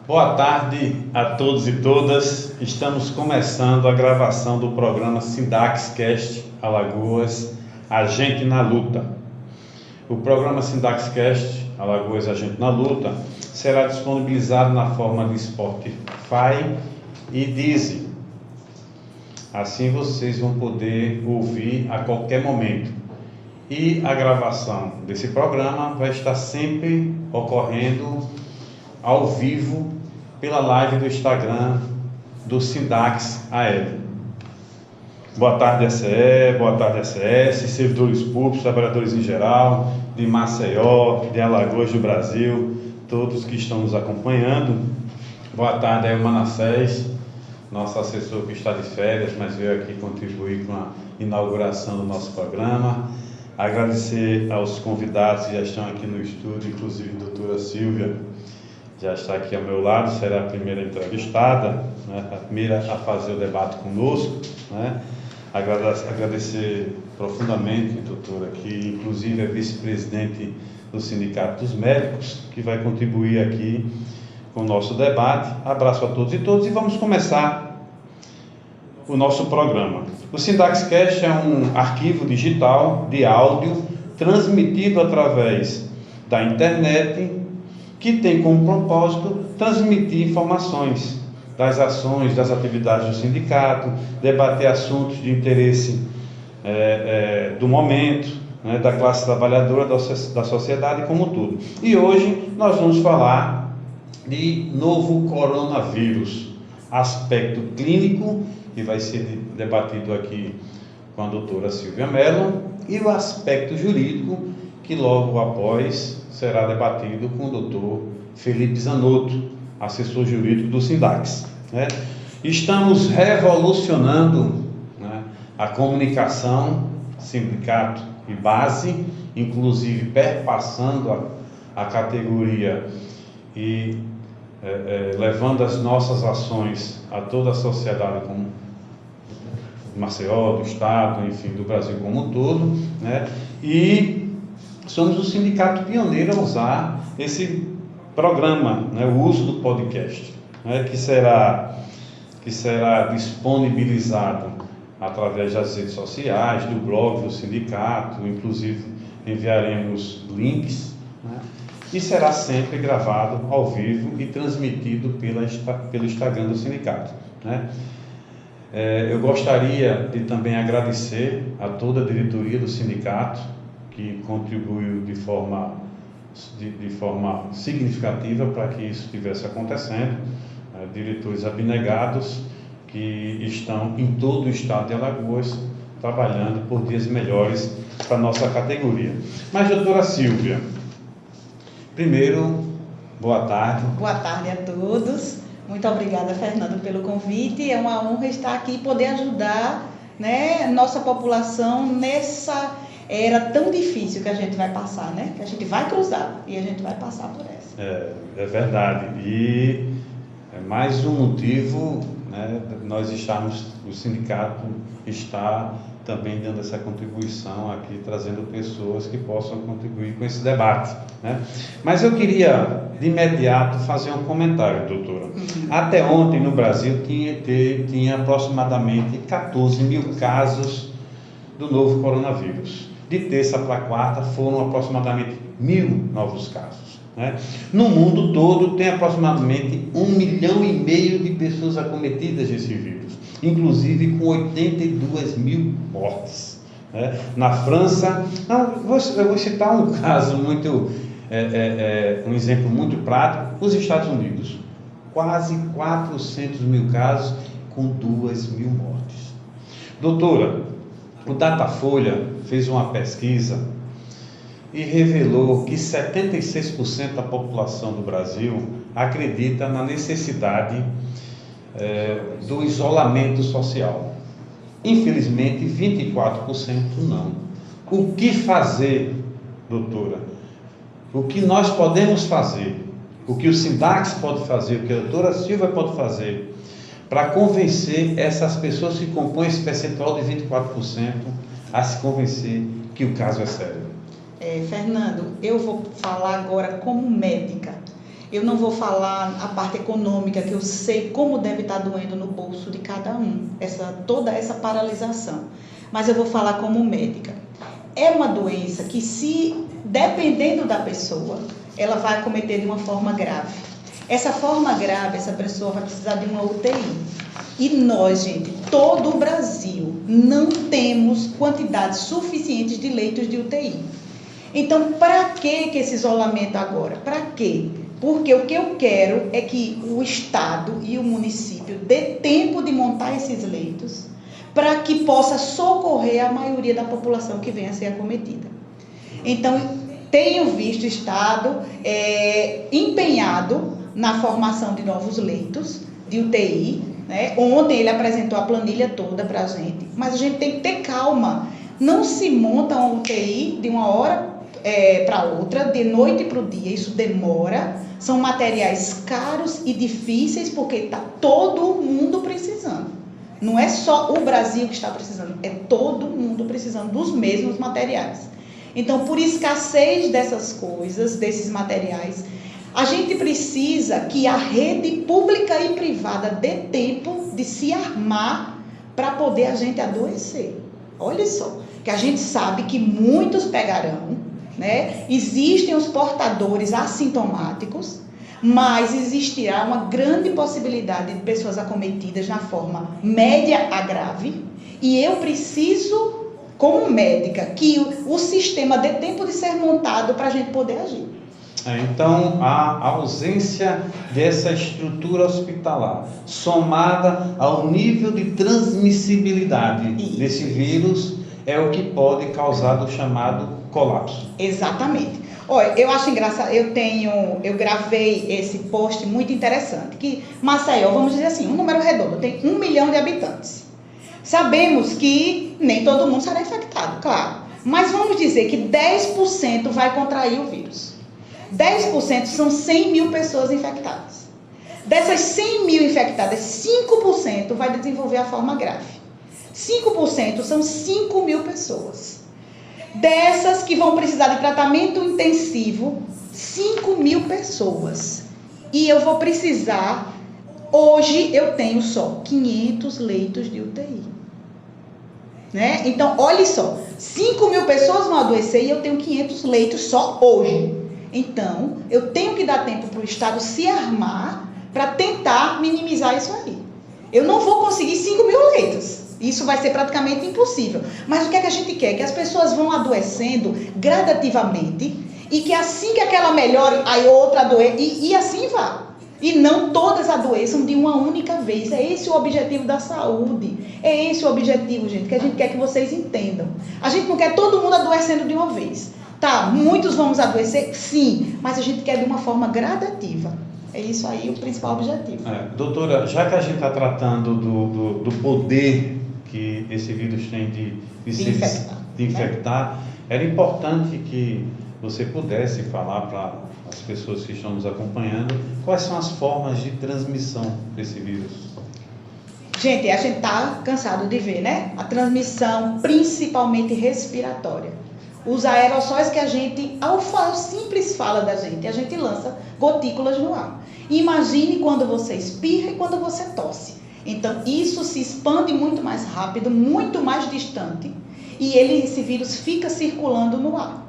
Boa tarde a todos e todas. Estamos começando a gravação do programa SINDAXcast Alagoas, A Gente na Luta. O programa SINDAXcast Alagoas, A Gente na Luta será disponibilizado na forma de Spotify e Deezer. Assim vocês vão poder ouvir a qualquer momento. E a gravação desse programa vai estar sempre ocorrendo ao vivo pela live do Instagram do Sindax AL. Boa tarde, SE, boa tarde, SS, servidores públicos, trabalhadores em geral, de Maceió, de Alagoas do Brasil, todos que estão nos acompanhando. Boa tarde aí, Manassés, nosso assessor que está de férias, mas veio aqui contribuir com a inauguração do nosso programa. Agradecer aos convidados que já estão aqui no estúdio, inclusive a doutora Silvia, já está aqui ao meu lado, será a primeira entrevistada, né, a primeira a fazer o debate conosco, né. Agradecer profundamente, doutora, que inclusive é vice-presidente do Sindicato dos Médicos, que vai contribuir aqui com o nosso debate. Abraço a todos e todas e vamos começar o nosso programa. O SINDAXcast é um arquivo digital de áudio transmitido através da internet, que tem como propósito transmitir informações das ações, das atividades do sindicato, debater assuntos de interesse do momento, né, da classe trabalhadora, da sociedade como um todo. E hoje nós vamos falar de novo coronavírus, aspecto clínico, que vai ser debatido aqui com a doutora Silvia Mello, e o aspecto jurídico, que logo após será debatido com o doutor Felipe Zanotto, assessor jurídico do Sindax. Né? Estamos revolucionando, né, a comunicação, sindicato e base, inclusive perpassando a categoria e levando as nossas ações a toda a sociedade como Maceió, do Estado, enfim, do Brasil como um todo, né? E somos o sindicato pioneiro a usar esse programa, né? O uso do podcast, né? que será disponibilizado através das redes sociais, do blog do sindicato, inclusive enviaremos links, né? E será sempre gravado ao vivo e transmitido pelo Instagram do sindicato, né? Eu gostaria de também agradecer a toda a diretoria do sindicato, que contribuiu de forma significativa para que isso estivesse acontecendo, diretores abnegados que estão em todo o estado de Alagoas trabalhando por dias melhores para a nossa categoria. Mas, doutora Silvia, primeiro, boa tarde. Boa tarde a todos. Muito obrigada, Fernando, pelo convite. É uma honra estar aqui e poder ajudar, né, nossa população nessa era tão difícil que a gente vai passar, né? Que a gente vai cruzar e a gente vai passar por essa. É verdade. E é mais um motivo, né, nós estarmos, o sindicato está também dando essa contribuição aqui, trazendo pessoas que possam contribuir com esse debate, né? Mas eu queria, de imediato, fazer um comentário, doutora. Até ontem, no Brasil, tinha aproximadamente 14 mil casos do novo coronavírus. De terça para quarta, foram aproximadamente 1.000 novos casos, né? No mundo todo, tem aproximadamente 1,5 milhão de pessoas acometidas desse vírus, inclusive com 82 mil mortes, né? Na França, eu vou citar um caso muito, um exemplo muito prático, os Estados Unidos, quase 400 mil casos com 2.000 mortes. Doutora, o Datafolha fez uma pesquisa e revelou que 76% da população do Brasil acredita na necessidade do isolamento social. Infelizmente, 24% não. O que fazer, doutora? O que nós podemos fazer? O que o Sindax pode fazer? O que a doutora Silvia pode fazer para convencer essas pessoas que compõem esse percentual de 24% a se convencer que o caso é sério? Fernando, eu vou falar agora como médica. Eu não vou falar a parte econômica, que eu sei como deve estar doendo no bolso de cada um, toda essa paralisação. Mas eu vou falar como médica. É uma doença que, dependendo da pessoa, ela vai acometer de uma forma grave. Essa forma grave, essa pessoa vai precisar de uma UTI. E nós, gente, todo o Brasil, não temos quantidades suficientes de leitos de UTI. Então, para que esse isolamento agora? Para quê? Porque o que eu quero é que o Estado e o município dê tempo de montar esses leitos para que possa socorrer a maioria da população que venha a ser acometida. Então, tenho visto o Estado empenhado na formação de novos leitos de UTI, né? Ontem ele apresentou a planilha toda para a gente, mas a gente tem que ter calma. Não se monta uma UTI de uma hora para outra, de noite para o dia, isso demora, são materiais caros e difíceis, porque está todo mundo precisando. Não é só o Brasil que está precisando, é todo mundo precisando dos mesmos materiais. Então, por escassez dessas coisas, desses materiais, a gente precisa que a rede pública e privada dê tempo de se armar para poder a gente adoecer. Olha só, que a gente sabe que muitos pegarão, né? Existem os portadores assintomáticos, mas existirá uma grande possibilidade de pessoas acometidas na forma média a grave, e eu preciso, como médica, que o sistema dê tempo de ser montado para a gente poder agir. Então, a ausência dessa estrutura hospitalar, somada ao nível de transmissibilidade desse vírus, é o que pode causar o chamado colapso. Exatamente. Olha, eu acho engraçado, eu gravei esse post muito interessante, que Maceió, vamos dizer assim, um número redondo, tem 1 milhão de habitantes. Sabemos que nem todo mundo será infectado, claro, mas vamos dizer que 10% vai contrair o vírus. 10% são 100 mil pessoas infectadas. Dessas 100 mil infectadas, 5% vai desenvolver a forma grave. 5% são 5 mil pessoas. Dessas que vão precisar de tratamento intensivo, 5 mil pessoas. E eu vou precisar, hoje eu tenho só 500 leitos de UTI. Né? Então, olha só, 5 mil pessoas vão adoecer e eu tenho 500 leitos só hoje. Então, eu tenho que dar tempo para o Estado se armar para tentar minimizar isso aí. Eu não vou conseguir 5 mil leitos. Isso vai ser praticamente impossível. Mas o que é que a gente quer? Que as pessoas vão adoecendo gradativamente e que assim que aquela melhore, a outra adoece e assim vá. E não todas adoeçam de uma única vez. É esse o objetivo da saúde. É esse o objetivo, gente, que a gente quer que vocês entendam. A gente não quer todo mundo adoecendo de uma vez. Tá, muitos vamos adoecer? Sim, mas a gente quer de uma forma gradativa. É isso aí o principal objetivo. Doutora, já que a gente está tratando do poder que esse vírus tem de infectar, era importante que você pudesse falar para as pessoas que estão nos acompanhando quais são as formas de transmissão desse vírus. Gente, a gente está cansado de ver, né? A transmissão principalmente respiratória. Os aerossóis que a gente, ao simples fala da gente, a gente lança gotículas no ar. Imagine quando você espirra e quando você tosse. Então, isso se expande muito mais rápido, muito mais distante, e esse vírus fica circulando no ar.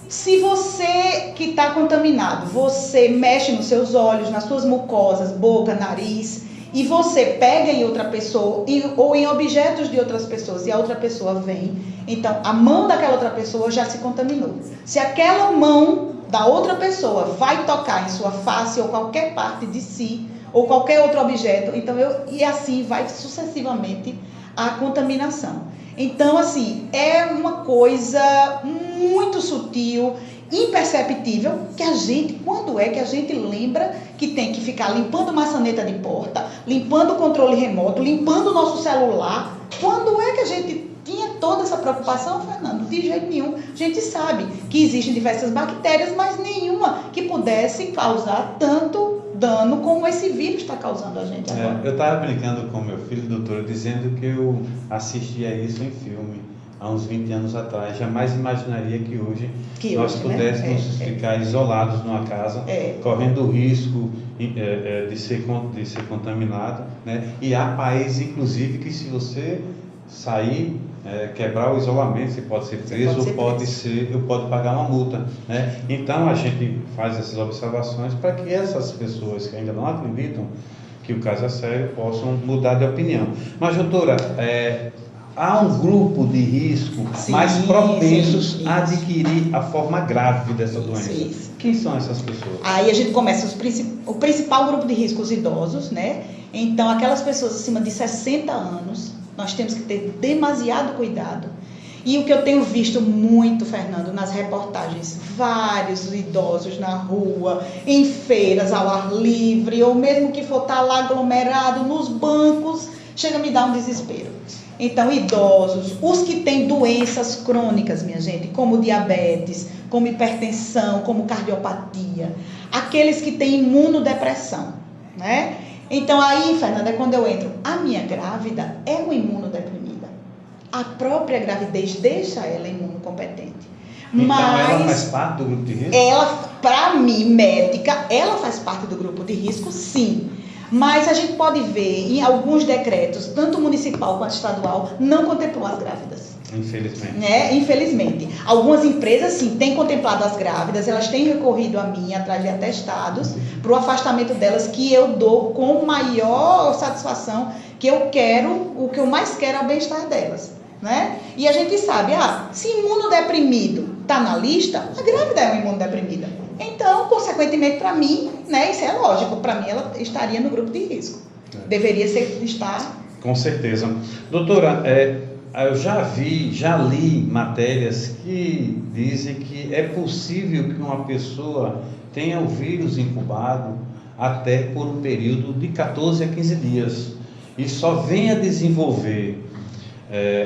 Se você que está contaminado, você mexe nos seus olhos, nas suas mucosas, boca, nariz, e você pega em outra pessoa ou em objetos de outras pessoas e a outra pessoa vem, então a mão daquela outra pessoa já se contaminou. Se aquela mão da outra pessoa vai tocar em sua face ou qualquer parte de si, ou qualquer outro objeto, então e assim vai sucessivamente a contaminação. Então, assim, é uma coisa muito sutil, imperceptível, que a gente, quando é que a gente lembra que tem que ficar limpando maçaneta de porta, limpando o controle remoto, limpando o nosso celular, quando é que a gente tinha toda essa preocupação, Fernando? De jeito nenhum. A gente sabe que existem diversas bactérias, mas nenhuma que pudesse causar tanto dano como esse vírus está causando a gente agora. Eu estava brincando com meu filho, doutora, dizendo que eu assistia isso em filme, há uns 20 anos atrás, jamais imaginaria que hoje nós hoje, pudéssemos ficar isolados numa casa, correndo o risco de ser contaminado, né? E há países, inclusive, que se você sair, quebrar o isolamento, você pode ser preso ou pode pagar uma multa, né? Então a gente faz essas observações para que essas pessoas que ainda não acreditam que o caso é sério possam mudar de opinião. Mas, doutora, há um grupo de risco mais propensos a adquirir a forma grave dessa doença. Quem são essas pessoas? Aí a gente começa o principal grupo de risco, os idosos, né? Então, aquelas pessoas acima de 60 anos, nós temos que ter demasiado cuidado. E o que eu tenho visto muito, Fernando, nas reportagens, vários idosos na rua, em feiras ao ar livre, ou mesmo que for estar lá aglomerado nos bancos, chega a me dar um desespero. Então, idosos, os que têm doenças crônicas, minha gente, como diabetes, como hipertensão, como cardiopatia, aqueles que têm imunodepressão, né? Então, aí, Fernanda, é quando eu entro. A minha grávida é uma imunodeprimida. A própria gravidez deixa ela imunocompetente. Então, ela faz parte do grupo de risco? Ela, para mim, médica, ela faz parte do grupo de risco, sim. Mas a gente pode ver em alguns decretos, tanto municipal quanto estadual, não contemplam as grávidas. Infelizmente. Infelizmente. Algumas empresas, sim, têm contemplado as grávidas, elas têm recorrido a mim, atrás de atestados, para o afastamento delas, que eu dou com maior satisfação, que eu quero, o que eu mais quero é o bem-estar delas, né? E a gente sabe, se imunodeprimido está na lista, a grávida é uma imunodeprimida. Então, consequentemente, para mim, né, isso é lógico, para mim ela estaria no grupo de risco. Deveria estar. Com certeza. Doutora, eu já li matérias que dizem que é possível que uma pessoa tenha o vírus incubado até por um período de 14 a 15 dias e só venha desenvolver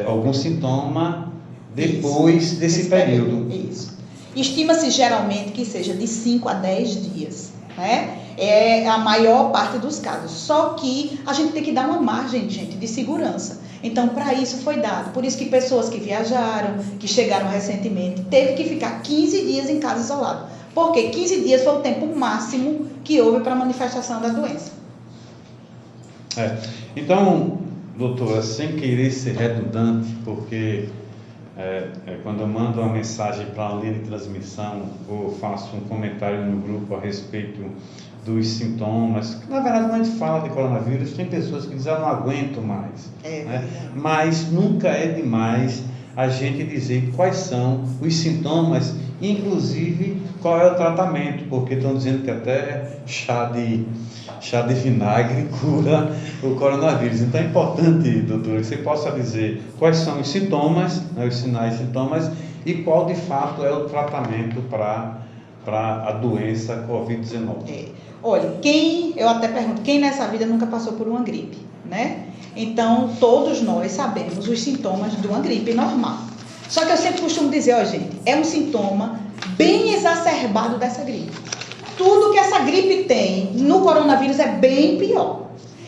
algum sintoma depois desse período. Isso. Estima-se geralmente que seja de 5 a 10 dias, né? É a maior parte dos casos. Só que a gente tem que dar uma margem, gente, de segurança. Então, para isso foi dado. Por isso que pessoas que viajaram, que chegaram recentemente, teve que ficar 15 dias em casa isolado. Porque 15 dias foi o tempo máximo que houve para a manifestação da doença. Então, doutora, sem querer ser redundante, porque quando eu mando uma mensagem para uma linha de transmissão ou faço um comentário no grupo a respeito dos sintomas, na verdade, quando a gente fala de coronavírus, tem pessoas que dizem, eu não aguento mais. Né? Mas nunca é demais a gente dizer quais são os sintomas, inclusive qual é o tratamento, porque estão dizendo que até chá de vinagre cura o coronavírus. Então é importante, doutora, que você possa dizer quais são os sintomas, né, os sinais e sintomas, e qual de fato é o tratamento para a doença Covid-19. Olha, eu até pergunto, quem nessa vida nunca passou por uma gripe, né? Então, todos nós sabemos os sintomas de uma gripe normal. Só que eu sempre costumo dizer, gente, é um sintoma bem exacerbado dessa gripe. Tudo que essa gripe tem no coronavírus é bem pior.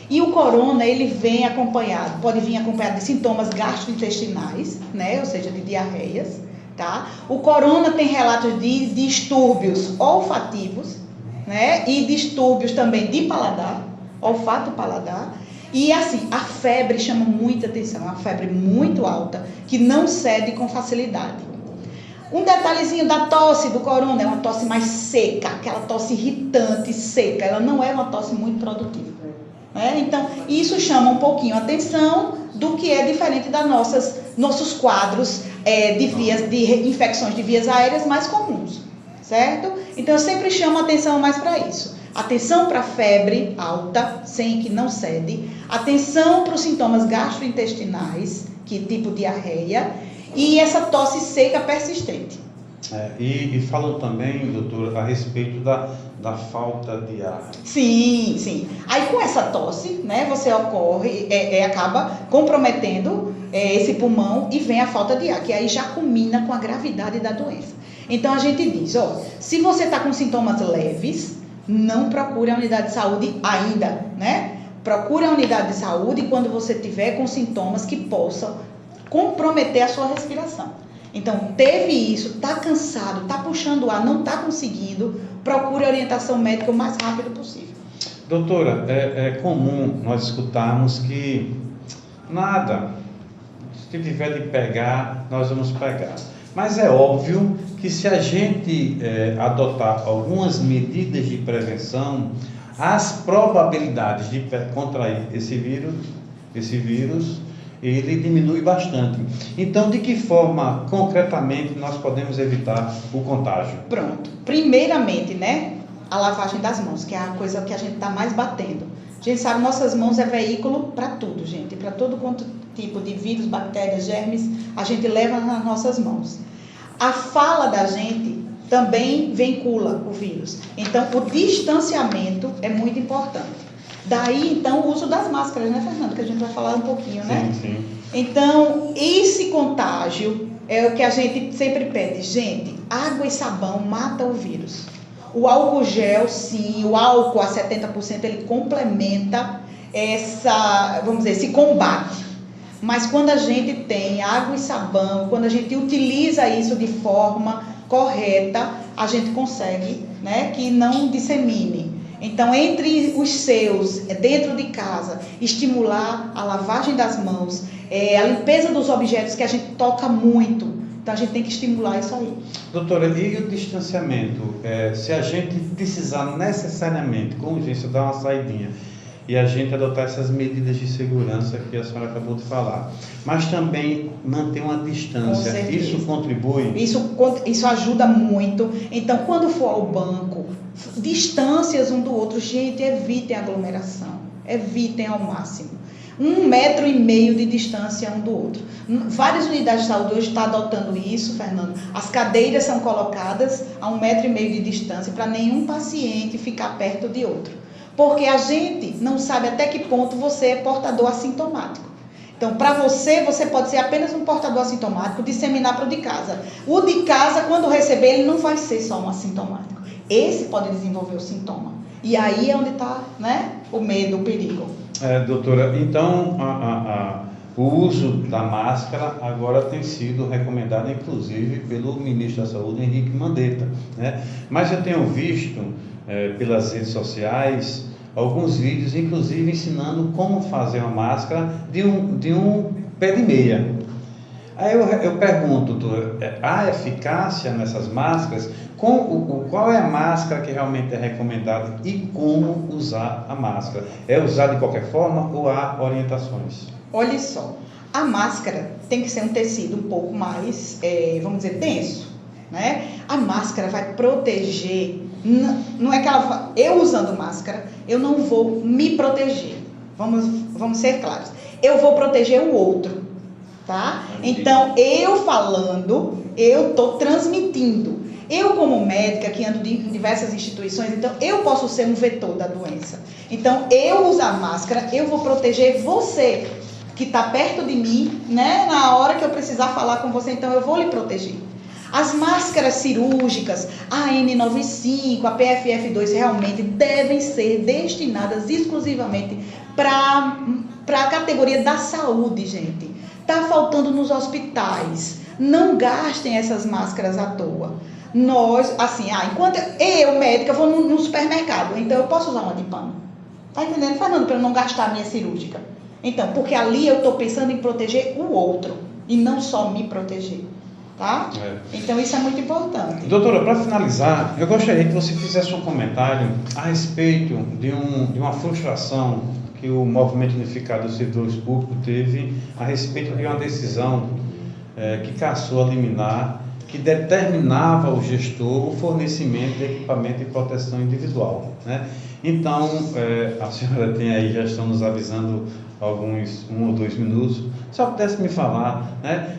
E o corona, ele vem acompanhado, pode vir acompanhado de sintomas gastrointestinais, né? Ou seja, de diarreias, tá? O corona tem relatos de distúrbios olfativos, né? E distúrbios também de paladar, olfato-paladar. E assim, a febre chama muita atenção, uma febre muito alta, que não cede com facilidade. Um detalhezinho da tosse do corona, é uma tosse mais seca, aquela tosse irritante, seca, ela não é uma tosse muito produtiva. Né? Então, isso chama um pouquinho a atenção do que é diferente das nossos quadros de infecções de vias aéreas mais comuns, certo? Então, eu sempre chamo a atenção mais para isso. Atenção para a febre alta, sem que não cede. Atenção para os sintomas gastrointestinais, que tipo diarreia. E essa tosse seca persistente. E falam também, doutora, a respeito da falta de ar. Sim, sim. Aí com essa tosse, né, você acaba comprometendo esse pulmão e vem a falta de ar, que aí já culmina com a gravidade da doença. Então a gente diz, se você está com sintomas leves, não procure a unidade de saúde ainda, né? Procure a unidade de saúde quando você tiver com sintomas que possam comprometer a sua respiração. Então, teve isso, está cansado, está puxando o ar, não está conseguindo, procure orientação médica o mais rápido possível. Doutora, é comum nós escutarmos que nada, se tiver de pegar, nós vamos pegar. Mas é óbvio que se a gente adotar algumas medidas de prevenção, as probabilidades de contrair esse vírus, ele diminui bastante. Então, de que forma, concretamente, nós podemos evitar o contágio? Pronto. Primeiramente, né, a lavagem das mãos, que é a coisa que a gente está mais batendo. A gente sabe, nossas mãos é veículo para tudo, gente. Para todo quanto tipo de vírus, bactérias, germes, a gente leva nas nossas mãos. A fala da gente também vincula o vírus. Então, o distanciamento é muito importante. Daí, então, o uso das máscaras, né, Fernando? Que a gente vai falar um pouquinho, né? Sim. Então, esse contágio é o que a gente sempre pede. Gente, água e sabão mata o vírus. O álcool gel, sim, o álcool a 70%, ele complementa esse combate. Mas quando a gente tem água e sabão, quando a gente utiliza isso de forma correta, a gente consegue, né, que não dissemine. Então, entre os seus, dentro de casa, estimular a lavagem das mãos, a limpeza dos objetos que a gente toca muito. Então, a gente tem que estimular isso aí. Doutora, e o distanciamento? Se a gente precisar necessariamente, com urgência, dar uma saidinha, e a gente adotar essas medidas de segurança que a senhora acabou de falar, mas também manter uma distância, isso contribui? Isso ajuda muito. Então, quando for ao banco, distâncias um do outro, gente, evitem aglomeração, evitem ao máximo. 1,5 metro de distância um do outro. Várias unidades de saúde hoje estão adotando isso, Fernando. As cadeiras são colocadas a 1,5 metro de distância para nenhum paciente ficar perto de outro. Porque a gente não sabe até que ponto você é portador assintomático. Então, para você pode ser apenas um portador assintomático, disseminar para o de casa. O de casa, quando receber, ele não vai ser só um assintomático. Esse pode desenvolver o sintoma. E aí é onde está, né, o medo, o perigo. Doutora, então o uso da máscara agora tem sido recomendado, inclusive, pelo ministro da Saúde, Henrique Mandetta, né? Mas eu tenho visto pelas redes sociais alguns vídeos, inclusive ensinando como fazer uma máscara de um pé de meia. Aí eu pergunto, doutora, há eficácia nessas máscaras? Qual é a máscara que realmente é recomendada e como usar a máscara? É usar de qualquer forma ou há orientações? Olha só, a máscara tem que ser um tecido um pouco mais, vamos dizer, denso, né? A máscara vai proteger, não é que eu usando máscara, eu não vou me proteger, vamos ser claros, eu vou proteger o outro, tá? Então, eu falando, eu estou transmitindo. Eu, como médica, que ando em diversas instituições, então eu posso ser um vetor da doença. Então, eu usar máscara, eu vou proteger você, que está perto de mim, né? Na hora que eu precisar falar com você, então eu vou lhe proteger. As máscaras cirúrgicas, a N95, a PFF2, realmente devem ser destinadas exclusivamente para a categoria da saúde, gente. Está faltando nos hospitais. Não gastem essas máscaras à toa. Nós, assim, enquanto eu, médica, vou no supermercado, então eu posso usar uma de pano. Tá entendendo, Fernando? Para eu não gastar a minha cirúrgica. Então, porque ali eu estou pensando em proteger o outro e não só me proteger. Tá? Então, isso é muito importante. Doutora, para finalizar, eu gostaria que você fizesse um comentário a respeito de uma frustração que o Movimento Unificado dos Servidores Públicos teve a respeito de uma decisão que cassou a liminar que determinava ao gestor o fornecimento de equipamento de proteção individual, né? Então, a senhora tem aí, já estão nos avisando alguns 1 ou 2 minutos, só pudesse me falar, né,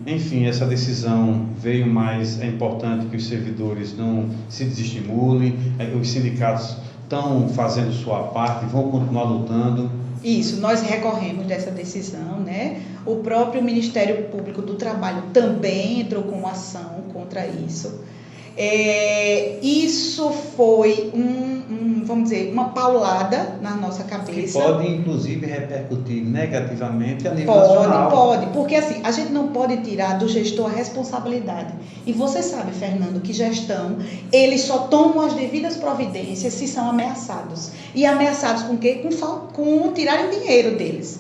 enfim, essa decisão veio, mas é importante que os servidores não se desestimulem, os sindicatos estão fazendo sua parte, vão continuar lutando. Isso, nós recorremos dessa decisão, né? O próprio Ministério Público do Trabalho também entrou com uma ação contra isso. Isso foi vamos dizer, uma paulada na nossa cabeça. Que pode, inclusive, repercutir negativamente a nível nacional. Pode, porque assim, a gente não pode tirar do gestor a responsabilidade. E você sabe, Fernando, que gestão, eles só tomam as devidas providências se são ameaçados. E ameaçados com o quê? Com tirarem dinheiro deles.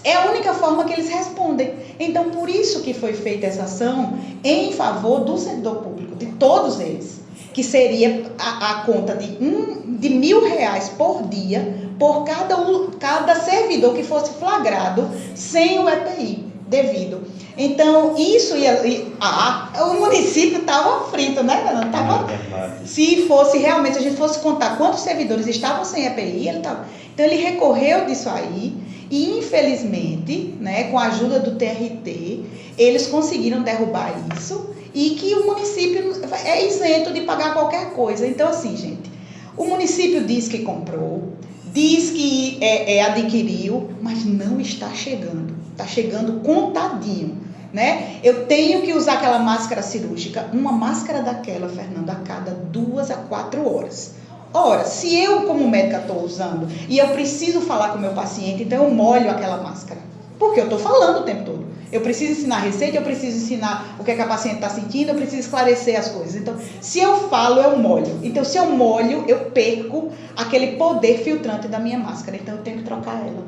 É a única forma que eles respondem. Então, por isso que foi feita essa ação em favor do servidor público, de todos eles, que seria a conta de R$1.000 por dia por cada servidor que fosse flagrado sem o EPI devido. Então, isso o município estava frito, né, Fernando? Se fosse realmente, se a gente fosse contar quantos servidores estavam sem EPI, então ele recorreu disso aí. E, infelizmente, né, com a ajuda do TRT, eles conseguiram derrubar isso e que o município é isento de pagar qualquer coisa. Então, assim, gente, o município diz que comprou, diz que adquiriu, mas não está chegando. Está chegando contadinho, né? Eu tenho que usar aquela máscara cirúrgica, uma máscara daquela, Fernando, a cada 2 a 4 horas. Ora, se eu como médica estou usando e eu preciso falar com o meu paciente, então eu molho aquela máscara. Porque eu estou falando o tempo todo. Eu preciso ensinar a receita, eu preciso ensinar o que a paciente está sentindo, eu preciso esclarecer as coisas. Então, se eu falo, eu molho. Então, se eu molho, eu perco aquele poder filtrante da minha máscara. Então, eu tenho que trocar ela.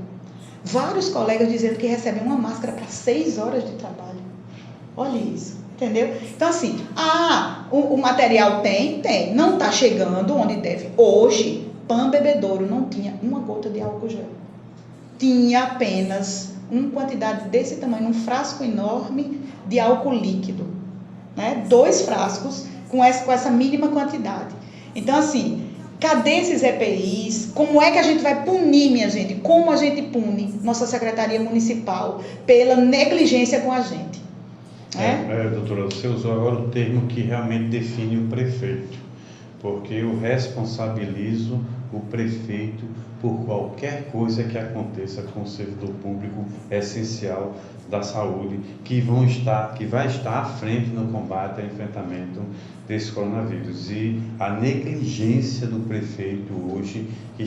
Vários colegas dizendo que recebem uma máscara para 6 horas de trabalho. Olha isso. Entendeu? Então, assim, o material tem, não está chegando onde deve. Hoje, Pan Bebedouro não tinha uma gota de álcool gel. Tinha apenas uma quantidade desse tamanho, um frasco enorme de álcool líquido. Né? 2 frascos com essa mínima quantidade. Então, assim, cadê esses EPIs? Como é que a gente vai punir, minha gente? Como a gente pune nossa Secretaria Municipal pela negligência com a gente? Doutora, você usou agora o termo que realmente define o prefeito, porque eu responsabilizo o prefeito por qualquer coisa que aconteça com o servidor público essencial da saúde, que vai estar à frente no combate ao enfrentamento desse coronavírus. E a negligência do prefeito hoje, que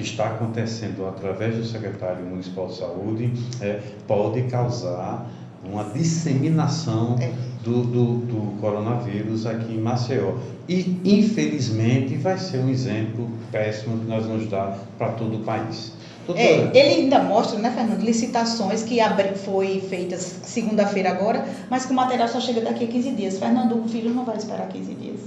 está acontecendo através do secretário municipal de saúde, pode causar uma disseminação do coronavírus aqui em Maceió. E, infelizmente, vai ser um exemplo péssimo que nós vamos dar para todo o país. Ele ainda mostra, né, Fernando, licitações que foi feitas segunda-feira agora, mas que o material só chega daqui a 15 dias. Fernando, o vírus não vai esperar 15 dias.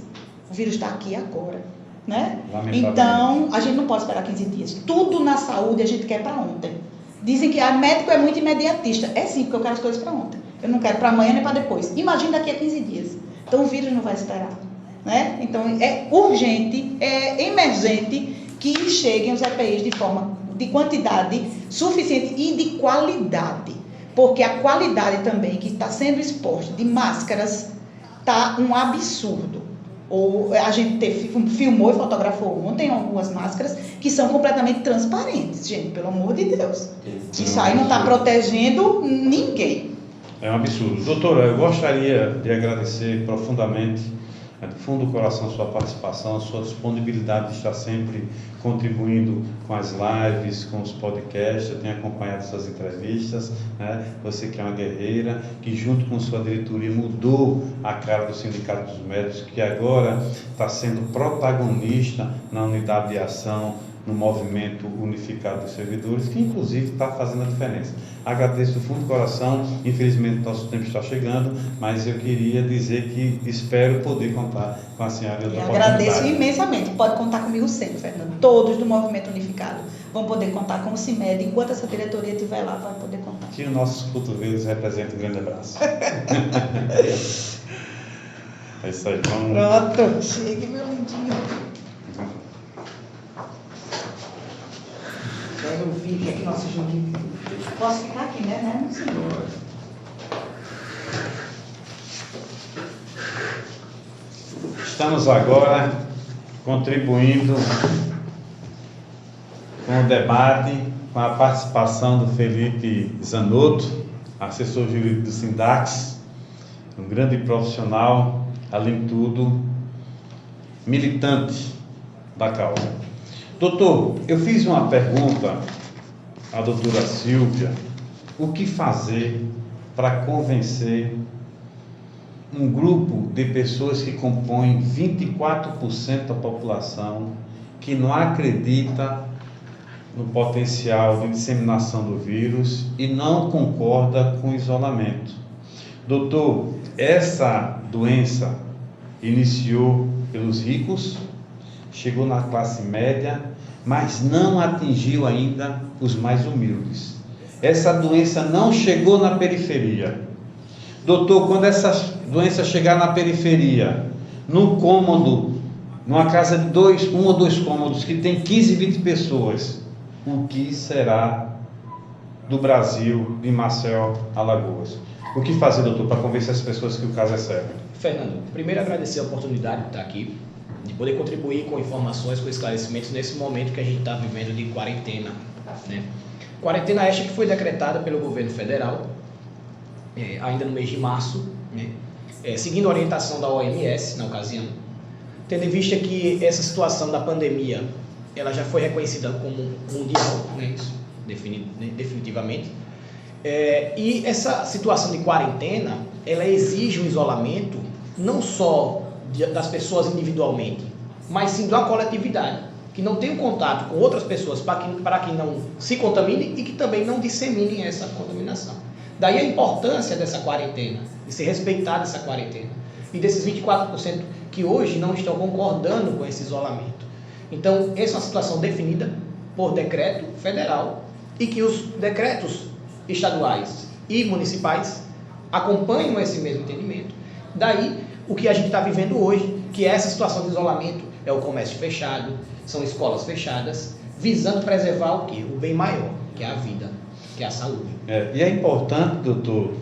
O vírus está aqui agora. Né? Então, a gente não pode esperar 15 dias. Tudo na saúde a gente quer para ontem. Dizem que médico é muito imediatista. É sim, porque eu quero as coisas para ontem. Eu não quero para amanhã nem para depois. Imagina daqui a 15 dias. Então, o vírus não vai esperar. Né? Então, é urgente, é emergente que cheguem os EPIs de quantidade suficiente e de qualidade. Porque a qualidade também que está sendo exposta de máscaras está um absurdo. Ou a gente filmou e fotografou ontem algumas máscaras que são completamente transparentes, gente, pelo amor de Deus. Isso aí não está protegendo ninguém. É um absurdo. Doutora, eu gostaria de agradecer profundamente, do fundo do coração, a sua participação, a sua disponibilidade de estar sempre contribuindo com as lives, com os podcasts. Eu tenho acompanhado essas entrevistas, né? Você que é uma guerreira, que junto com sua diretoria mudou a cara do Sindicato dos Médicos, que agora está sendo protagonista na unidade de ação, no movimento unificado dos servidores, que inclusive está fazendo a diferença. Agradeço do fundo do coração, infelizmente nosso tempo está chegando, mas eu queria dizer que espero poder contar com a senhora em outra oportunidade. Agradeço imensamente, pode contar comigo sempre, Fernando. Todos do movimento unificado vão poder contar com o CIMED, enquanto essa diretoria estiver lá, vai poder contar. Que os nossos cotovelos representem um grande abraço. É isso aí, vamos... Pronto, chegue, meu lindinho. Eu vi aqui, nossa, Julinho. Posso ficar aqui, né? Não, senhor. Estamos agora contribuindo com o debate, com a participação do Felipe Zanotto, assessor jurídico do Sindax, um grande profissional, além de tudo, militante da causa. Doutor, eu fiz uma pergunta à doutora Silvia: o que fazer para convencer um grupo de pessoas que compõem 24% da população, que não acredita no potencial de disseminação do vírus e não concorda com o isolamento? Doutor, essa doença iniciou pelos ricos, chegou na classe média, mas não atingiu ainda os mais humildes. Essa doença não chegou na periferia. Doutor, quando essa doença chegar na periferia, no cômodo, numa casa de um ou dois cômodos, que tem 15, 20 pessoas, o que será do Brasil, de Maceió, Alagoas? O que fazer, doutor, para convencer as pessoas que o caso é sério? Fernando, primeiro agradecer a oportunidade de estar aqui, de poder contribuir com informações, com esclarecimentos nesse momento que a gente está vivendo de quarentena, né? Quarentena esta que foi decretada pelo governo federal, ainda no mês de março, né? Seguindo a orientação da OMS na ocasião, tendo em vista que essa situação da pandemia ela já foi reconhecida como mundial, né? Isso, definitivamente. E essa situação de quarentena, ela exige um isolamento não só das pessoas individualmente, mas sim da coletividade, que não tem um contato com outras pessoas para que não se contaminem e que também não disseminem essa contaminação. Daí a importância dessa quarentena, de se respeitar dessa quarentena, e desses 24% que hoje não estão concordando com esse isolamento. Então, essa é uma situação definida por decreto federal e que os decretos estaduais e municipais acompanham esse mesmo entendimento. Daí, o que a gente está vivendo hoje, que é essa situação de isolamento, é o comércio fechado, são escolas fechadas, visando preservar o quê? O bem maior, que é a vida, que é a saúde. E é importante, doutor,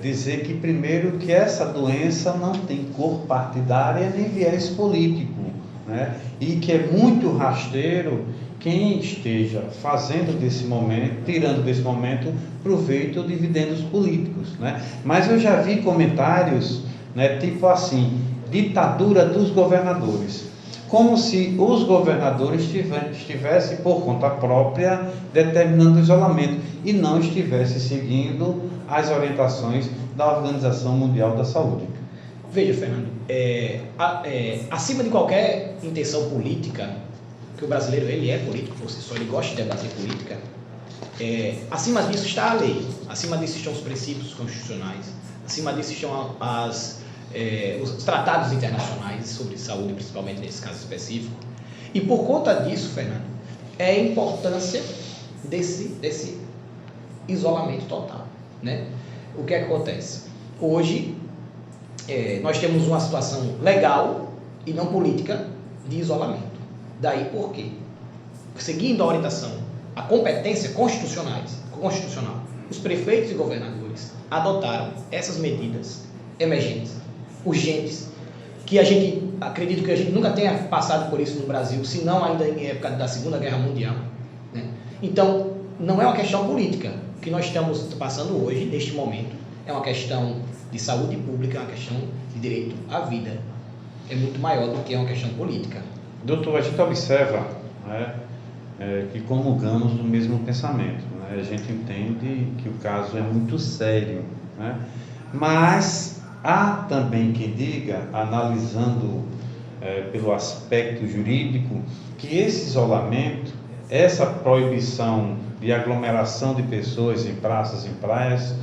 dizer que, primeiro, que essa doença não tem cor partidária nem viés político, né? E que é muito rasteiro quem esteja fazendo desse momento, tirando desse momento proveito ou dividendos políticos, né? Mas eu já vi comentários, né, tipo assim, ditadura dos governadores, como se os governadores estivessem por conta própria determinando o isolamento e não estivessem seguindo as orientações da Organização Mundial da Saúde. Veja, Fernando, acima de qualquer intenção política, que o brasileiro ele é político por si só, ele gosta de debater política, acima disso está a lei, acima disso estão os princípios constitucionais, acima disso estão os tratados internacionais sobre saúde, principalmente nesse caso específico. E por conta disso, Fernando, é a importância desse isolamento total, né? O que acontece? Hoje, nós temos uma situação legal e não política de isolamento. Daí por quê? Seguindo a orientação, a competência constitucional, os prefeitos e governadores adotaram essas medidas emergentes, urgentes, que acredito que a gente nunca tenha passado por isso no Brasil, se não ainda em época da Segunda Guerra Mundial, né? Então, não é uma questão política. O que nós estamos passando hoje, neste momento, é uma questão de saúde pública, é uma questão de direito à vida. É muito maior do que uma questão política. Doutor, a gente observa, né, que comungamos do mesmo pensamento, né? A gente entende que o caso é muito sério, né? Mas há também quem diga, analisando pelo aspecto jurídico, que esse isolamento, essa proibição de aglomeração de pessoas em praças, em praias,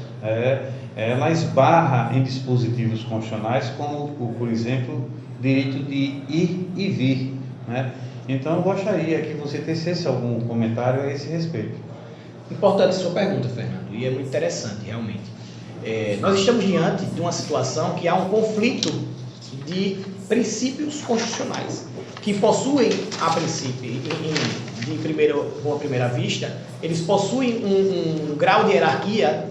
ela esbarra em dispositivos constitucionais, como, por exemplo, direito de ir e vir, né? Então, eu gostaria que você tecesse algum comentário a esse respeito. Importante a sua pergunta, Fernando, e é muito interessante, realmente. Nós estamos diante de uma situação que há um conflito de princípios constitucionais, que possuem, a princípio, de uma primeira vista, eles possuem um grau de hierarquia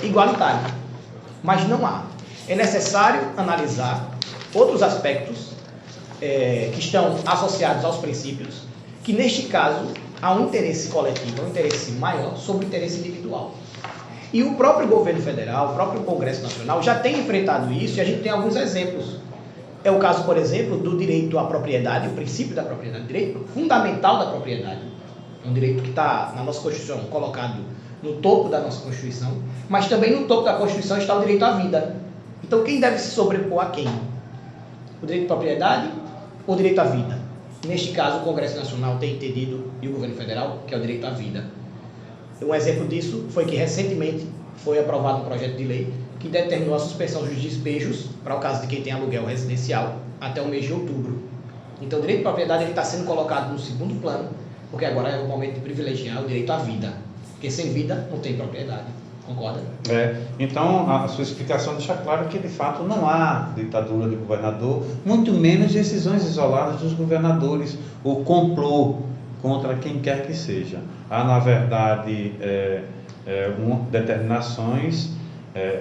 igualitário, mas não há. É necessário analisar outros aspectos que estão associados aos princípios, que neste caso há um interesse coletivo, um interesse maior sobre o interesse individual. E o próprio governo federal, o próprio Congresso Nacional já tem enfrentado isso, e a gente tem alguns exemplos É o caso, por exemplo, do direito à propriedade, o princípio da propriedade, o direito fundamental da propriedade. É um direito que está na nossa Constituição, colocado no topo da nossa Constituição, mas também no topo da Constituição está o direito à vida. Então, quem deve se sobrepor a quem? O direito à propriedade ou o direito à vida? Neste caso, o Congresso Nacional tem entendido, e o governo federal, que é o direito à vida. Um exemplo disso foi que recentemente foi aprovado um projeto de lei que determinou a suspensão dos despejos para o caso de quem tem aluguel residencial até o mês de outubro. Então, o direito à propriedade está sendo colocado no segundo plano, porque agora é o momento de privilegiar o direito à vida, porque sem vida não tem propriedade. Concorda? Então, a sua explicação deixa claro que, de fato, não há ditadura de governador, muito menos decisões isoladas dos governadores, ou complô contra quem quer que seja. Há, na verdade, determinações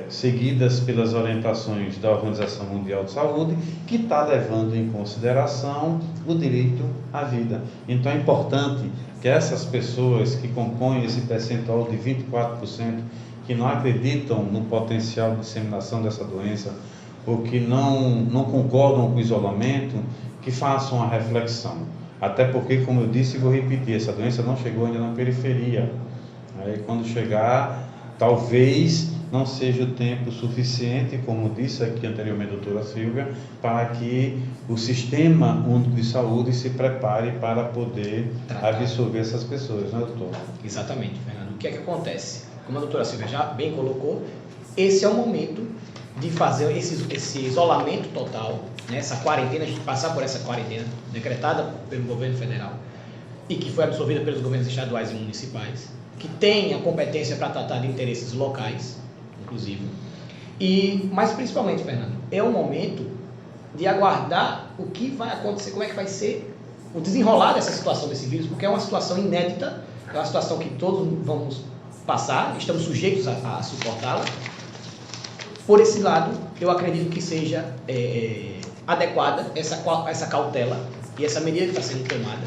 seguidas pelas orientações da Organização Mundial de Saúde, que está levando em consideração o direito à vida. Então, é importante que essas pessoas que compõem esse percentual de 24%, que não acreditam no potencial de disseminação dessa doença, ou que não concordam com o isolamento, que façam uma reflexão. Até porque, como eu disse e vou repetir, essa doença não chegou ainda na periferia. Aí, quando chegar, talvez não seja o tempo suficiente, como disse aqui anteriormente a doutora Silvia, para que o Sistema Único de Saúde se prepare para poder absorver essas pessoas, né, doutor? Exatamente, Fernando. O que é que acontece? Como a doutora Silvia já bem colocou, esse é o momento de fazer esse isolamento total, né, essa quarentena, a gente passar por essa quarentena decretada pelo governo federal e que foi absorvida pelos governos estaduais e municipais, que tem a competência para tratar de interesses locais, inclusive. Mas principalmente, Fernando, é o momento de aguardar o que vai acontecer, como é que vai ser o desenrolar dessa situação desse vírus, porque é uma situação inédita, é uma situação que todos vamos passar, estamos sujeitos a suportá-la. Por esse lado, eu acredito que seja adequada essa cautela e essa medida que está sendo tomada,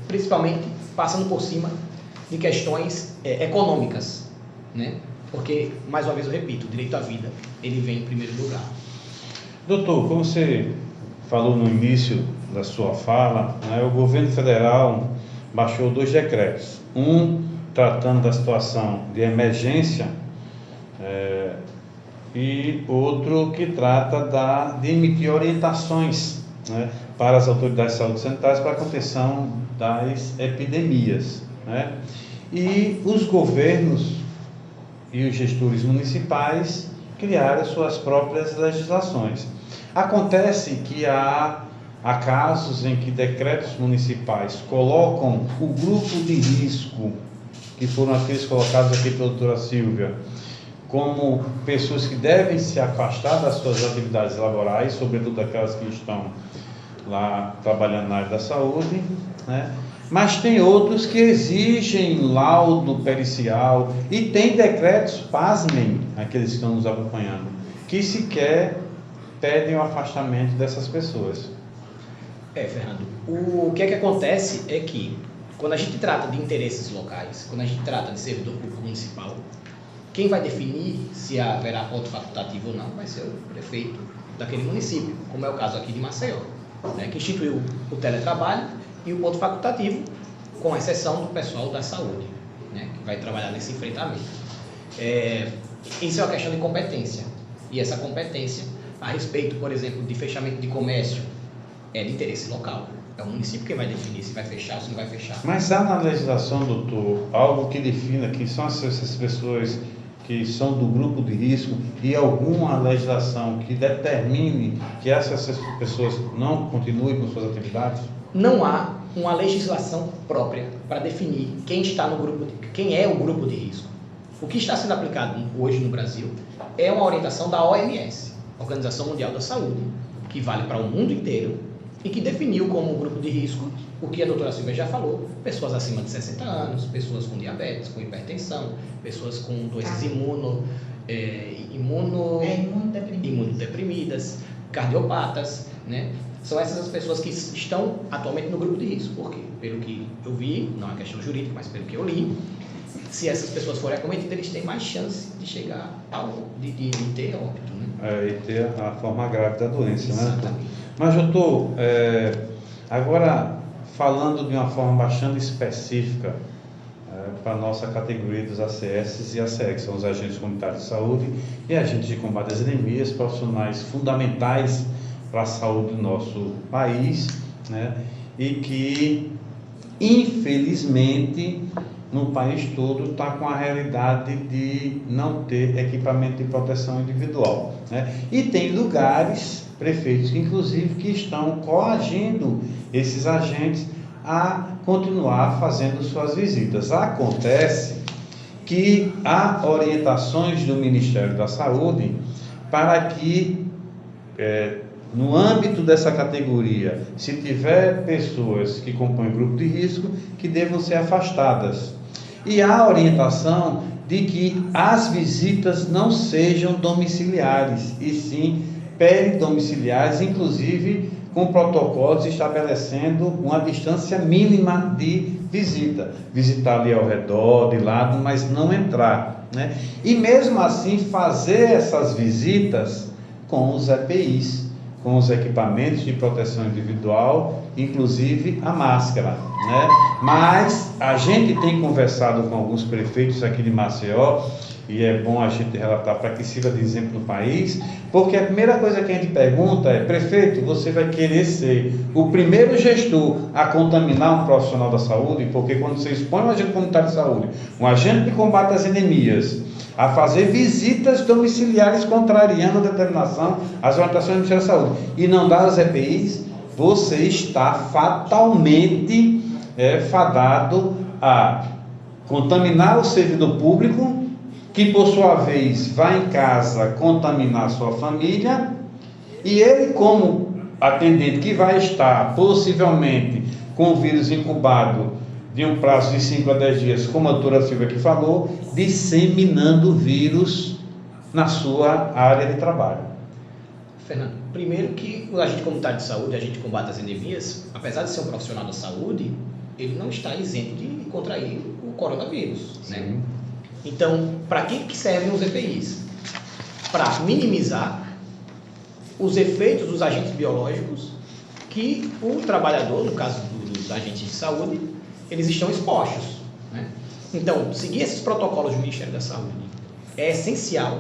principalmente passando por cima de questões econômicas, né? Porque, mais uma vez eu repito, o direito à vida, ele vem em primeiro lugar. Doutor, como você falou no início da sua fala, né, o governo federal baixou 2 decretos. Um tratando da situação de emergência e outro que trata de emitir orientações, né, para as autoridades de saúde sanitárias para a contenção das epidemias, né? E os governos e os gestores municipais criaram suas próprias legislações. Acontece que há casos em que decretos municipais colocam o grupo de risco, que foram aqueles colocados aqui pela doutora Silvia, como pessoas que devem se afastar das suas atividades laborais, sobretudo aquelas que estão lá trabalhando na área da saúde, né? Mas tem outros que exigem laudo pericial e tem decretos, pasmem, aqueles que estão nos acompanhando, que sequer pedem o afastamento dessas pessoas. Fernando, o que é que acontece é que quando a gente trata de interesses locais, quando a gente trata de servidor público municipal, quem vai definir se haverá ponto facultativo ou não vai ser o prefeito daquele município, como é o caso aqui de Maceió, né, que instituiu o teletrabalho e o ponto facultativo, com exceção do pessoal da saúde, né, que vai trabalhar nesse enfrentamento. Isso é uma questão de competência, e essa competência, a respeito, por exemplo, de fechamento de comércio, é de interesse local. É o município que vai definir se vai fechar ou se não vai fechar. Mas há na legislação, doutor, algo que defina que são essas pessoas que são do grupo de risco e alguma legislação que determine que essas pessoas não continuem com suas atividades? Não há uma legislação própria para definir quem está no grupo, quem é o grupo de risco. O que está sendo aplicado hoje no Brasil é uma orientação da OMS, Organização Mundial da Saúde, que vale para o mundo inteiro e que definiu como um grupo de risco o que a doutora Silvia já falou: pessoas acima de 60 anos, pessoas com diabetes, com hipertensão, pessoas com doenças imunodeprimidas, cardiopatas, né? São essas as pessoas que estão atualmente no grupo de risco. Por quê? Pelo que eu vi, não é questão jurídica, mas pelo que eu li, se essas pessoas forem acometidas, eles têm mais chance de chegar de ter óbito, né? E ter a forma grave da doença, né? Exatamente. Mas, doutor, agora falando de uma forma bastante específica para a nossa categoria dos ACS e ACE, que são os agentes comunitários de saúde e agentes de combate às endemias, profissionais fundamentais para a saúde do nosso país, né? E que, infelizmente, no país todo está com a realidade de não ter equipamento de proteção individual, né? E tem lugares, prefeitos, inclusive, que estão coagindo esses agentes a continuar fazendo suas visitas. Acontece que há orientações do Ministério da Saúde para que, no âmbito dessa categoria, se tiver pessoas que compõem grupo de risco, que devam ser afastadas. E há orientação de que as visitas não sejam domiciliares, e sim peridomiciliares, inclusive com protocolos estabelecendo uma distância mínima de visita. Visitar ali ao redor, de lado, mas não entrar, né? E mesmo assim fazer essas visitas com os EPIs, com os equipamentos de proteção individual, inclusive a máscara, né? Mas a gente tem conversado com alguns prefeitos aqui de Maceió, e é bom a gente relatar para que sirva de exemplo no país, porque a primeira coisa que a gente pergunta é: prefeito, você vai querer ser o primeiro gestor a contaminar um profissional da saúde? Porque quando você expõe um agente comunitário de saúde, um agente de combate às endemias, a fazer visitas domiciliares contrariando a determinação, as orientações do Ministério da Saúde, e não dar as EPIs, você está fatalmente fadado a contaminar o servidor público, que por sua vez vai em casa contaminar sua família, e ele, como atendente que vai estar possivelmente com o vírus incubado de um prazo de 5 a 10 dias, como a doutora Silvia aqui falou, disseminando o vírus na sua área de trabalho. Fernando, primeiro que o agente comunitário de saúde, agente de combate às endemias, apesar de ser um profissional da saúde, ele não está isento de contrair o coronavírus, né? Então, para que servem os EPIs? Para minimizar os efeitos dos agentes biológicos que o trabalhador, no caso dos agentes de saúde, eles estão expostos, né? Então, seguir esses protocolos do Ministério da Saúde é essencial,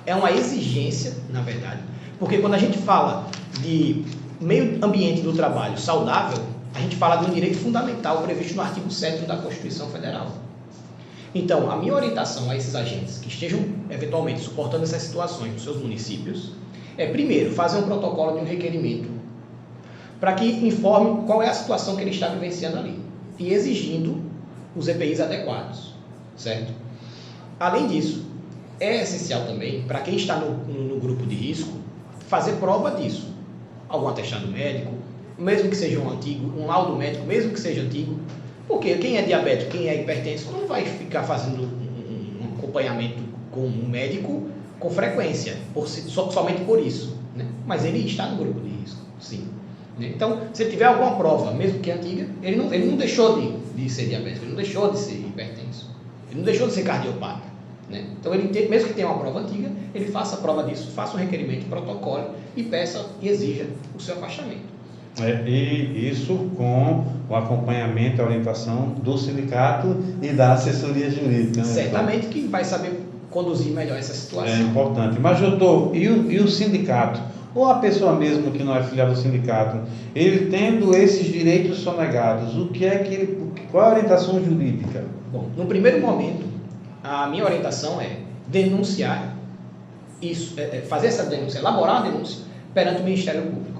é uma exigência, na verdade, porque quando a gente fala de meio ambiente do trabalho saudável, a gente fala de um direito fundamental previsto no artigo 7º da Constituição Federal. Então, a minha orientação a esses agentes que estejam eventualmente suportando essas situações nos seus municípios é, primeiro, fazer um protocolo de um requerimento para que informe qual é a situação que ele está vivenciando ali e exigindo os EPIs adequados, certo? Além disso, é essencial também, para quem está no grupo de risco, fazer prova disso. Algum atestado médico, mesmo que seja um laudo médico, mesmo que seja antigo, porque quem é diabético, quem é hipertenso, não vai ficar fazendo um acompanhamento com um médico com frequência, somente por isso, né? Mas ele está no grupo de risco, sim. Então, se ele tiver alguma prova, mesmo que antiga, ele não deixou de ser diabético, ele não deixou de ser hipertenso, ele não deixou de ser cardiopata, né? Então, mesmo que tenha uma prova antiga, ele faça a prova disso, faça um requerimento, protocole e peça e exija o seu afastamento. E isso com o acompanhamento e a orientação do sindicato e da assessoria jurídica, né? Certamente que vai saber conduzir melhor essa situação. É importante. Mas, doutor, e o sindicato? Ou a pessoa mesmo que não é filiada ao sindicato, ele tendo esses direitos sonegados, qual é a orientação jurídica? Bom, no primeiro momento, a minha orientação é denunciar isso, fazer essa denúncia, elaborar a denúncia perante o Ministério Público.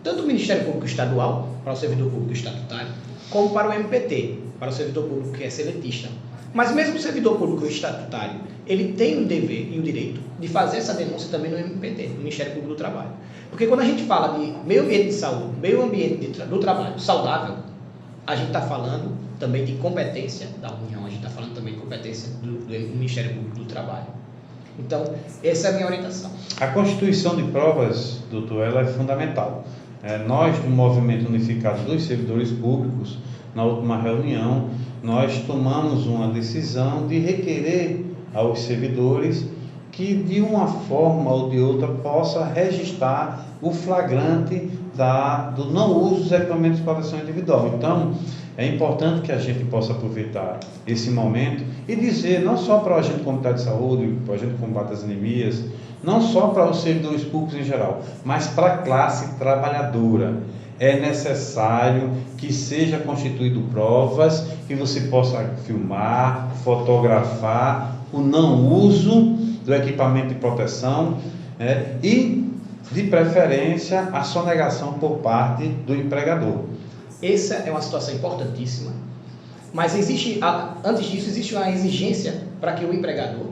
Tanto o Ministério Público Estadual, para o servidor público estatutário, como para o MPT, para o servidor público que é seletista. Mas mesmo o servidor público estatutário, ele tem o dever e o direito de fazer essa denúncia também no MPT, no Ministério Público do Trabalho. Porque quando a gente fala de meio ambiente de saúde, meio ambiente do trabalho saudável, a gente está falando também de competência da União, a gente está falando também de competência do Ministério Público do Trabalho. Então, essa é a minha orientação. A constituição de provas, doutor, ela é fundamental. Nós, do Movimento Unificado dos Servidores Públicos, na última reunião, nós tomamos uma decisão de requerer aos servidores que, de uma forma ou de outra, possa registrar o flagrante do não uso dos equipamentos de proteção individual. Então, é importante que a gente possa aproveitar esse momento e dizer, não só para o agente comunitário de saúde, para o agente de combate às anemias, não só para os servidores públicos em geral, mas para a classe trabalhadora. É necessário que seja constituído provas, que você possa filmar, fotografar o não uso do equipamento de proteção, e, de preferência, a sonegação por parte do empregador. Essa é uma situação importantíssima, mas antes disso existe uma exigência para que o empregador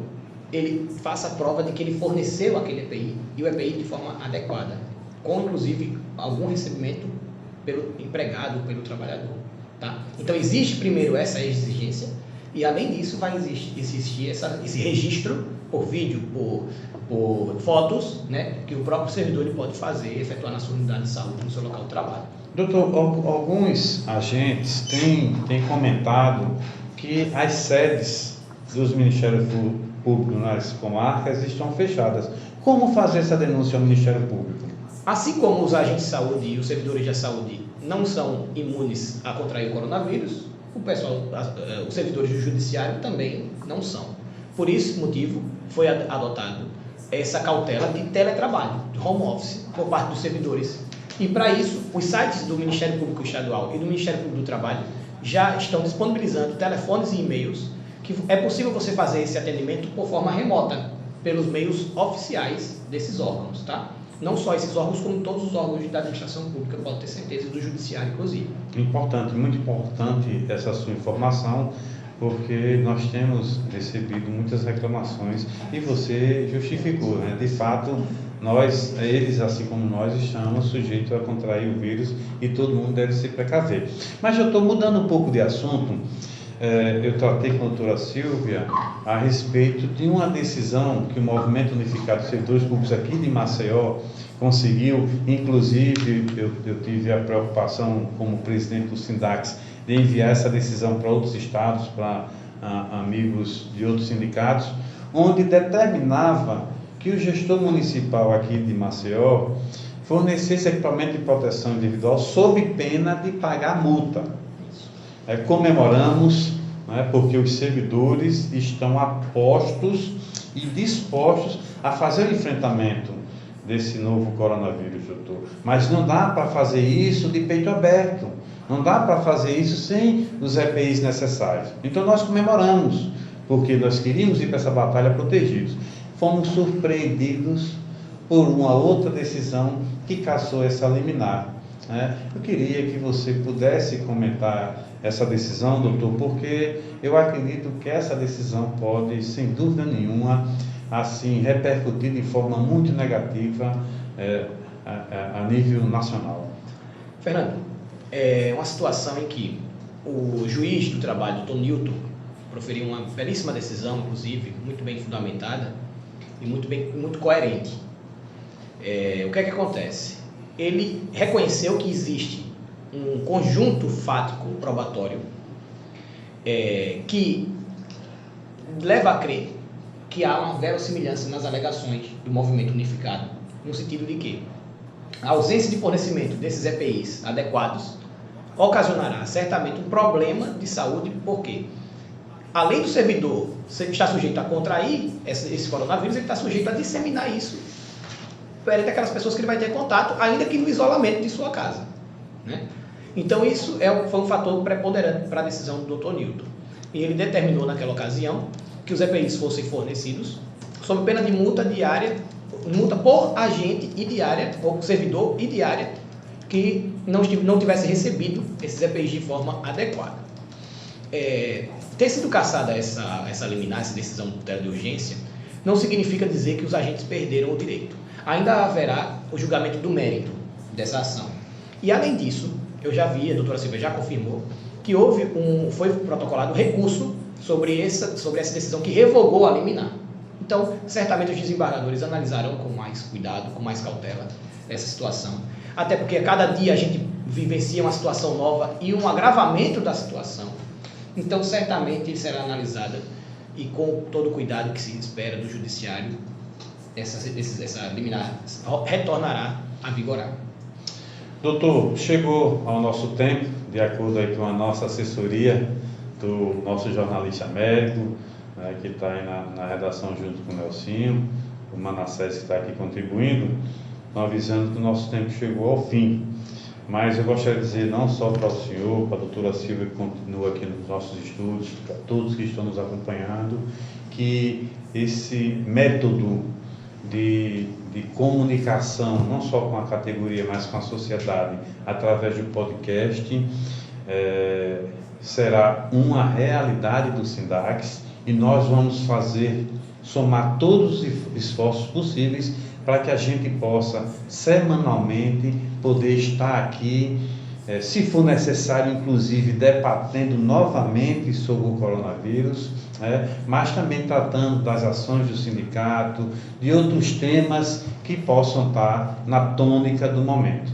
ele faça a prova de que ele forneceu aquele EPI, e o EPI de forma adequada, com inclusive algum recebimento pelo empregado, pelo trabalhador. Tá? Então existe primeiro essa exigência, e além disso vai existir esse registro por vídeo, por fotos, né, que o próprio servidor ele pode fazer, efetuar na sua unidade de saúde, no seu local de trabalho. Doutor, alguns agentes têm comentado que as sedes dos Ministérios Públicos nas comarcas estão fechadas. Como fazer essa denúncia ao Ministério Público? Assim como os agentes de saúde e os servidores da saúde não são imunes a contrair o coronavírus, os servidores do judiciário também não são. Por esse motivo, foi adotado essa cautela de teletrabalho, de home office, por parte dos servidores. E para isso, os sites do Ministério Público Estadual e do Ministério Público do Trabalho já estão disponibilizando telefones e e-mails que é possível você fazer esse atendimento por forma remota, pelos meios oficiais desses órgãos, tá? Não só esses órgãos, como todos os órgãos da administração pública, pode ter certeza, do judiciário, inclusive. Importante, muito importante essa sua informação, porque nós temos recebido muitas reclamações e você justificou, né? De fato, eles, assim como nós, estamos sujeitos a contrair o vírus e todo mundo deve se precaver. Mas eu estou mudando um pouco de assunto. Eu tratei com a doutora Silvia a respeito de uma decisão que o Movimento Unificado dos Servidores Públicos aqui de Maceió conseguiu. Inclusive, eu tive a preocupação, como presidente do Sindax, de enviar essa decisão para outros estados, para amigos de outros sindicatos, onde determinava que o gestor municipal aqui de Maceió fornecesse equipamento de proteção individual sob pena de pagar multa. Comemoramos, né, porque os servidores estão apostos e dispostos a fazer o enfrentamento desse novo coronavírus, doutor. Mas não dá para fazer isso de peito aberto, não dá para fazer isso sem os EPIs necessários. Então nós comemoramos, porque nós queríamos ir para essa batalha protegidos. Fomos surpreendidos por uma outra decisão que cassou essa liminar. Eu queria que você pudesse comentar essa decisão, doutor, porque eu acredito que essa decisão pode, sem dúvida nenhuma, assim, repercutir de forma muito negativa a nível nacional. Fernando, é uma situação em que o juiz do trabalho, doutor Newton, proferiu uma belíssima decisão, inclusive, muito bem fundamentada e muito coerente. O que é que acontece? Ele reconheceu que existe um conjunto fático probatório que leva a crer que há uma verossimilhança nas alegações do Movimento Unificado, no sentido de que a ausência de fornecimento desses EPIs adequados ocasionará certamente um problema de saúde, porque além do servidor estar sujeito a contrair esse coronavírus, ele está sujeito a disseminar isso perante aquelas pessoas que ele vai ter contato, ainda que no isolamento de sua casa, né? Então isso foi um fator preponderante para a decisão do Dr. Newton. E ele determinou naquela ocasião que os EPIs fossem fornecidos sob pena de multa diária, multa por agente e diária, ou servidor e diária, que não tivesse recebido esses EPIs de forma adequada. Ter sido cassada essa liminar, essa decisão de urgência, não significa dizer que os agentes perderam o direito. Ainda haverá o julgamento do mérito dessa ação. E além disso, eu já vi, a doutora Silvia já confirmou, que foi protocolado recurso sobre essa decisão que revogou a liminar. Então, certamente os desembargadores analisarão com mais cuidado, com mais cautela essa situação. até porque a cada dia a gente vivencia uma situação nova e um agravamento da situação. Então, certamente será analisada e com todo o cuidado que se espera do judiciário, essa liminar retornará a vigorar. Doutor, chegou ao nosso tempo, de acordo aí com a nossa assessoria, do nosso jornalista médico, né, que está aí na redação junto com o Nelsinho, o Manassés que está aqui contribuindo, avisando que o nosso tempo chegou ao fim. Mas eu gostaria de dizer não só para o senhor, para a doutora Silvia, que continua aqui nos nossos estudos, para todos que estão nos acompanhando, que esse método de comunicação, não só com a categoria, mas com a sociedade, através do podcast, será uma realidade do Sindax, e nós vamos somar todos os esforços possíveis para que a gente possa, semanalmente, poder estar aqui, se for necessário, inclusive, debatendo novamente sobre o coronavírus, mas também tratando das ações do sindicato, de outros temas que possam estar na tônica do momento.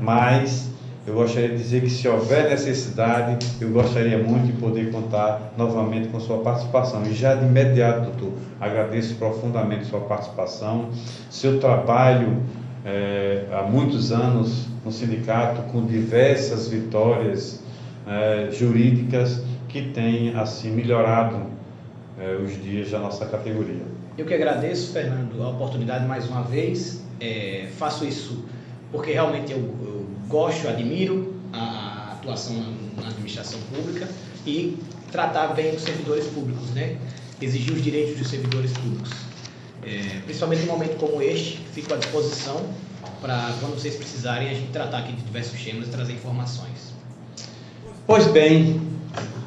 Mas eu gostaria de dizer que, se houver necessidade, eu gostaria muito de poder contar novamente com sua participação. E já de imediato, doutor, agradeço profundamente sua participação, seu trabalho há muitos anos no sindicato, com diversas vitórias jurídicas que têm, assim, melhorado os dias da nossa categoria. Eu que agradeço, Fernando, a oportunidade mais uma vez. Faço isso porque realmente eu gosto, admiro a atuação na administração pública e tratar bem os servidores públicos, né? Exigir os direitos dos servidores públicos. Principalmente em um momento como este, fico à disposição para, quando vocês precisarem, a gente tratar aqui de diversos temas e trazer informações. Pois bem,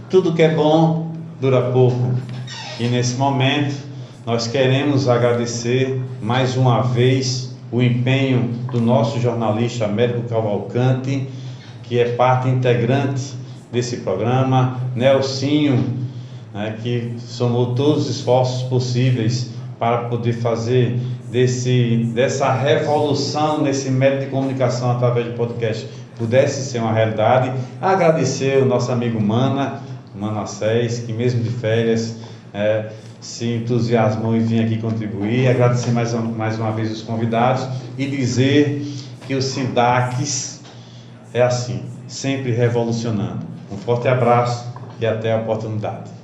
tudo que é bom dura pouco. E nesse momento, nós queremos agradecer mais uma vez o empenho do nosso jornalista Américo Cavalcante, que é parte integrante desse programa, Nelsinho, que somou todos os esforços possíveis para poder fazer dessa revolução nesse método de comunicação através de podcast pudesse ser uma realidade. Agradecer o nosso amigo Manassés, que mesmo de férias se entusiasmou e vinha aqui contribuir. Agradecer mais uma vez os convidados e dizer que o Sindax é assim, sempre revolucionando. Um forte abraço e até a oportunidade.